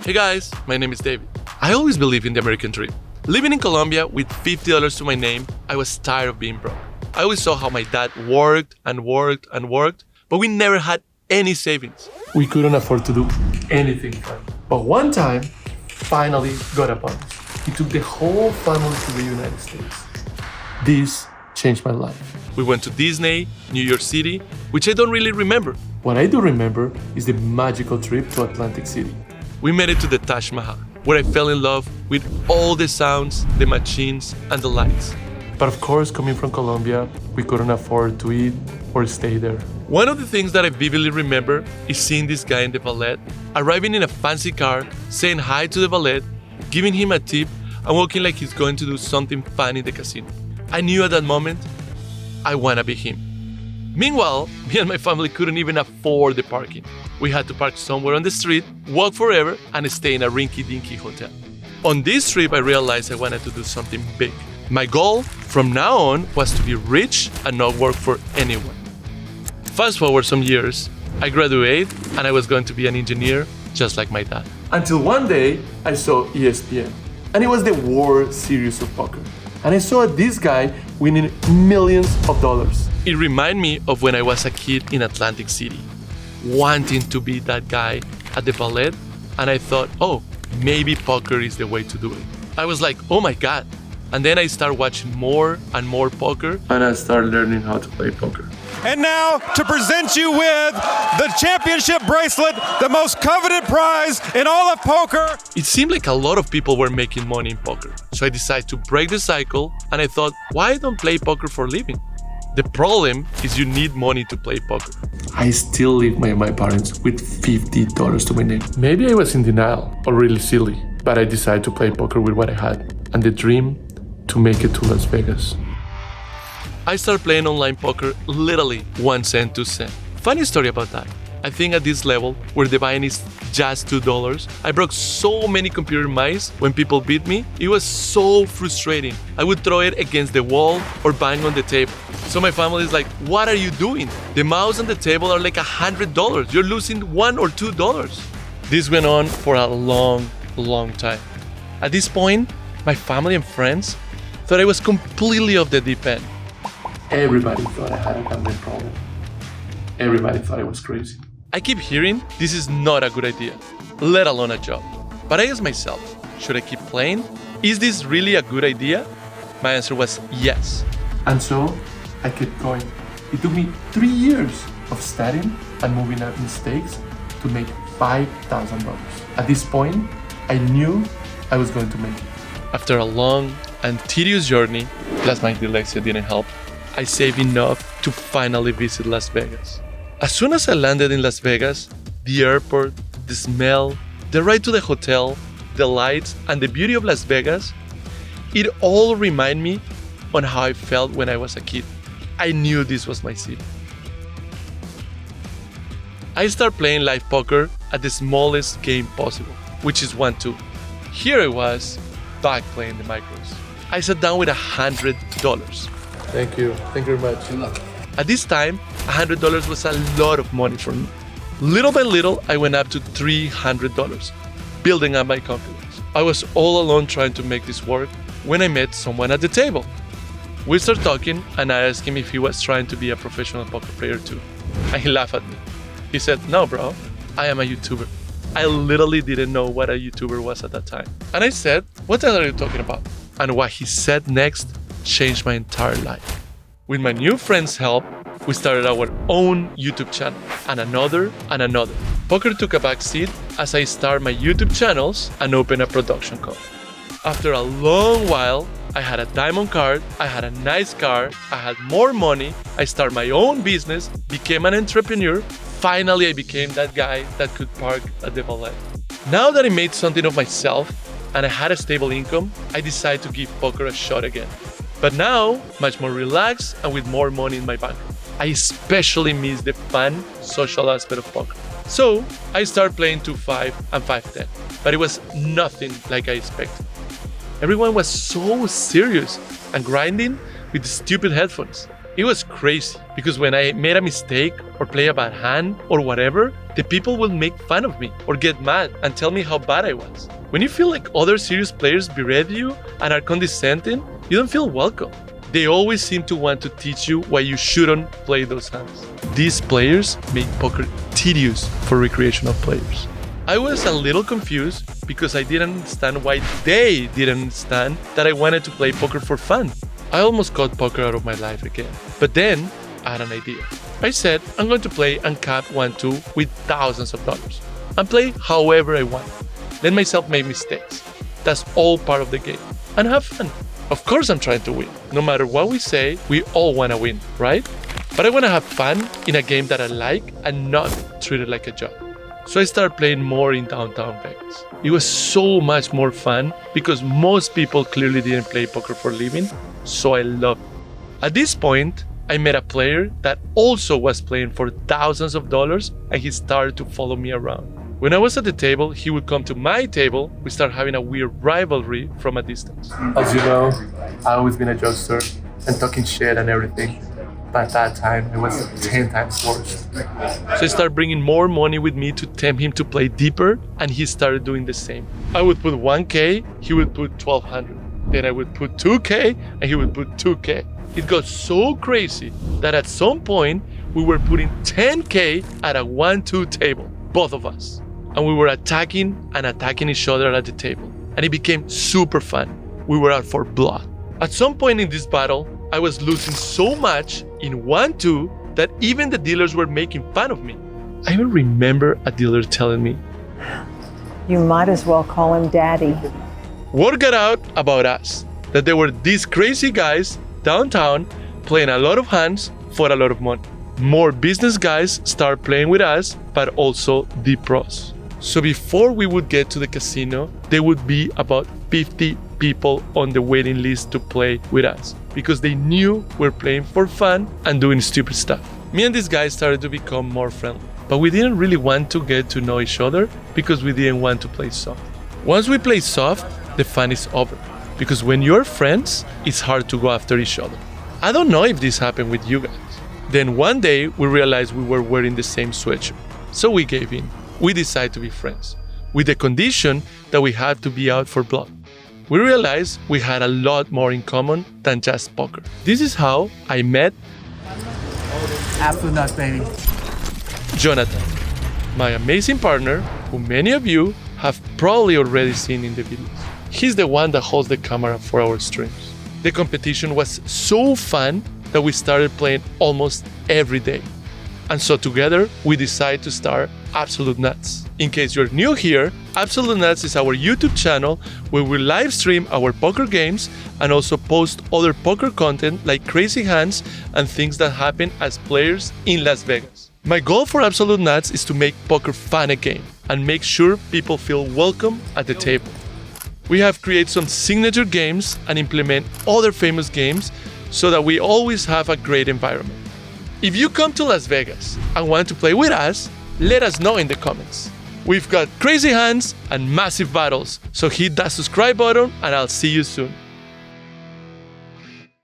Hey guys, my name is David. I always believed in the American dream. Living in Colombia with $50 to my name, I was tired of being broke. I always saw how my dad worked and worked and worked, but we never had any savings. We couldn't afford to do anything fun. But one time, finally got a bonus. He took the whole family to the United States. This changed my life. We went to Disney, New York City, which I don't really remember. What I do remember is the magical trip to Atlantic City. We made it to the Taj Mahal, where I fell in love with all the sounds, the machines, and the lights. But of course, coming from Colombia, we couldn't afford to eat or stay there. One of the things that I vividly remember is seeing this guy in the valet, arriving in a fancy car, saying hi to the valet, giving him a tip, and walking like he's going to do something fun in the casino. I knew at that moment, I wanna be him. Meanwhile, me and my family couldn't even afford the parking. We had to park somewhere on the street, walk forever, and stay in a rinky-dinky hotel. On this trip, I realized I wanted to do something big. My goal from now on was to be rich and not work for anyone. Fast forward some years, I graduated and I was going to be an engineer just like my dad. Until one day, I saw ESPN, and it was the World Series of Poker. And I saw this guy winning millions of dollars. It reminded me of when I was a kid in Atlantic City, wanting to be that guy at the ballet, and I thought, oh, maybe poker is the way to do it. I was like, oh my God. And then I started watching more and more poker, and I started learning how to play poker. And now, to present you with the championship bracelet, the most coveted prize in all of poker. It seemed like a lot of people were making money in poker, so I decided to break the cycle, and I thought, why don't play poker for a living? The problem is you need money to play poker. I still live with my parents with $50 to my name. Maybe I was in denial or really silly, but I decided to play poker with what I had and the dream to make it to Las Vegas. I started playing online poker literally 1 cent, 2 cents. Funny story about that. I think at this level, where the buy-in is just $2, I broke so many computer mice when people beat me. It was so frustrating. I would throw it against the wall or bang on the table. So my family is like, what are you doing? The mouse and the table are like $100. You're losing $1 or $2. This went on for a long, long time. At this point, my family and friends thought I was completely off the deep end. Everybody thought I had a gambling problem. Everybody thought I was crazy. I keep hearing this is not a good idea, let alone a job. But I asked myself, should I keep playing? Is this really a good idea? My answer was yes. And so I kept going. It took me 3 years of studying and moving out mistakes to make $5,000. At this point, I knew I was going to make it. After a long and tedious journey, plus my dyslexia didn't help, I saved enough to finally visit Las Vegas. As soon as I landed in Las Vegas, the airport, the smell, the ride to the hotel, the lights, and the beauty of Las Vegas, it all reminded me on how I felt when I was a kid. I knew this was my city. I started playing live poker at the smallest game possible, which is 1-2. Here I was, back playing the micros. I sat down with $100. Thank you very much. Good luck. At this time, $100 was a lot of money for me. Little by little, I went up to $300, building up my confidence. I was all alone trying to make this work when I met someone at the table. We started talking, and I asked him if he was trying to be a professional poker player too. And he laughed at me. He said, no bro, I am a YouTuber. I literally didn't know what a YouTuber was at that time. And I said, what the hell are you talking about? And what he said next changed my entire life. With my new friend's help, we started our own YouTube channel, and another. Poker took a back seat as I started my YouTube channels and opened a production company. After a long while, I had a diamond card, I had a nice car, I had more money, I started my own business, became an entrepreneur. Finally, I became that guy that could park at the valet. Now that I made something of myself and I had a stable income, I decided to give poker a shot again. But now, much more relaxed and with more money in my bank. I especially miss the fun, social aspect of poker. So, I started playing 2-5 and 5-10, but it was nothing like I expected. Everyone was so serious and grinding with the stupid headphones. It was crazy because when I made a mistake or play a bad hand or whatever, the people will make fun of me or get mad and tell me how bad I was. When you feel like other serious players berate you and are condescending, you don't feel welcome. They always seem to want to teach you why you shouldn't play those hands. These players make poker tedious for recreational players. I was a little confused because I didn't understand why they didn't understand that I wanted to play poker for fun. I almost got poker out of my life again. But then I had an idea. I said I'm going to play uncap 1-2 with thousands of dollars and play however I want. Let myself make mistakes. That's all part of the game. And have fun. Of course I'm trying to win. No matter what we say, we all want to win, right? But I want to have fun in a game that I like and not treat it like a job. So I started playing more in downtown Vegas. It was so much more fun because most people clearly didn't play poker for a living, so I loved it. At this point, I met a player that also was playing for thousands of dollars and he started to follow me around. When I was at the table, he would come to my table. We started having a weird rivalry from a distance. As you know, I've always been a jokester and talking shit and everything. But at that time, it was 10 times worse. So I started bringing more money with me to tempt him to play deeper, and he started doing the same. I would put 1K, he would put 1,200. Then I would put 2K, and he would put 2K. It got so crazy that at some point, we were putting 10K at a 1-2 table, both of us. And we were attacking each other at the table. And it became super fun. We were out for blood. At some point in this battle, I was losing so much in 1-2 that even the dealers were making fun of me. I even remember a dealer telling me, "You might as well call him Daddy." Word got out about us, that there were these crazy guys downtown playing a lot of hands for a lot of money. More business guys start playing with us, but also the pros. So before we would get to the casino, there would be about 50 people on the waiting list to play with us because they knew we're playing for fun and doing stupid stuff. Me and these guys started to become more friendly, but we didn't really want to get to know each other because we didn't want to play soft. Once we play soft, the fun is over because when you're friends, it's hard to go after each other. I don't know if this happened with you guys. Then one day we realized we were wearing the same sweatshirt, so we gave in. We decided to be friends, with the condition that we had to be out for blood. We realized we had a lot more in common than just poker. This is how I met Absolutenuts, baby. Jonathan, my amazing partner, who many of you have probably already seen in the videos. He's the one that holds the camera for our streams. The competition was so fun that we started playing almost every day. And so together, we decided to start Absolute Nuts. In case you're new here, Absolute Nuts is our YouTube channel where we live stream our poker games and also post other poker content like crazy hands and things that happen as players in Las Vegas. My goal for Absolute Nuts is to make poker fun again and make sure people feel welcome at the table. We have created some signature games and implement other famous games so that we always have a great environment. If you come to Las Vegas and want to play with us, let us know in the comments. We've got crazy hands and massive battles, so hit that subscribe button and I'll see you soon.